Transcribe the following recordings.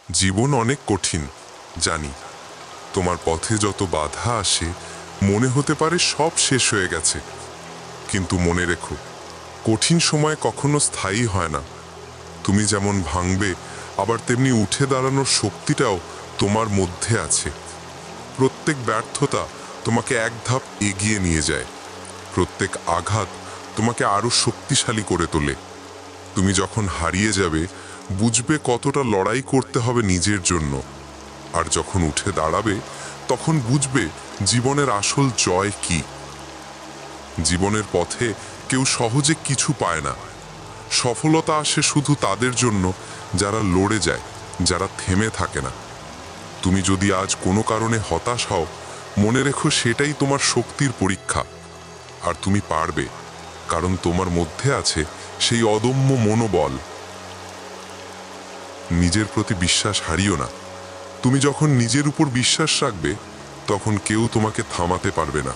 জীবন অনেক কঠিন, জানি। তোমার পথে যত বাধা আসে মনে হতে পারে সব শেষ হয়ে গেছে। কিন্তু মনে রেখো, কঠিন সময় কখনো স্থায়ী হয় না। তুমি যেমন ভাঙবে, আবার তেমনি উঠে দাঁড়ানোর শক্তিটাও তোমার মধ্যে আছে। প্রত্যেক ব্যর্থতা তোমাকে এক ধাপ এগিয়ে নিয়ে যায়। প্রত্যেক আঘাত তোমাকে আরো শক্তিশালী করে তোলে। তুমি যখন হারিয়ে যাবে, বুঝবে কতটা লড়াই করতে হবে নিজের জন্য। আর যখন উঠে দাঁড়াবে, তখন বুঝবে জীবনের আসল জয় কি। জীবনের পথে কেউ সহজে কিছু পায় না। সফলতা আসে শুধু তাদের জন্য যারা লড়ে যায়, যারা থেমে থাকে না। তুমি যদি আজ কোনো কারণে হতাশ হও, মনে রেখো সেটাই তোমার শক্তির পরীক্ষা। আর তুমি পারবে, কারণ তোমার মধ্যে আছে সেই অদম্য মনোবল। নিজের প্রতি বিশ্বাস হারিও না। তুমি যখন নিজের উপর বিশ্বাস রাখবে, তখন কেউ তোমাকে থামাতে পারবে না।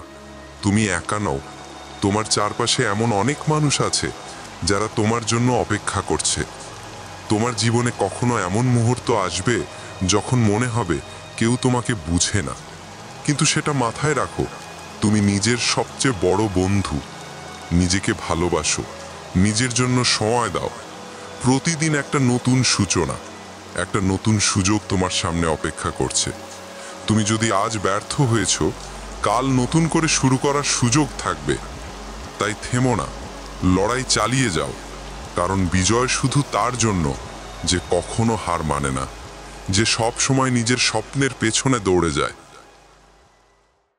তুমি একা নও, তোমার চারপাশে এমন অনেক মানুষ আছে যারা তোমার জন্য অপেক্ষা করছে। তোমার জীবনে কখনো এমন মুহূর্ত আসবে যখন মনে হবে কেউ তোমাকে বুঝে না, কিন্তু সেটা মাথায় রাখো, তুমি নিজের সবচেয়ে বড় বন্ধু। নিজেকে ভালোবাসো, নিজের জন্য সময় দাও। প্রতিদিন একটা নতুন সূচনা, একটা নতুন সুযোগ তোমার সামনে অপেক্ষা করছে। তুমি যদি আজ ব্যর্থ হয়েছ, কাল নতুন করে শুরু করার সুযোগ থাকবে। তাই থেমো না, লড়াই চালিয়ে যাও। কারণ বিজয় শুধু তার জন্য যে কখনো হার মানে না, যে সব সময় নিজের স্বপ্নের পেছনে দৌড়ে যায়।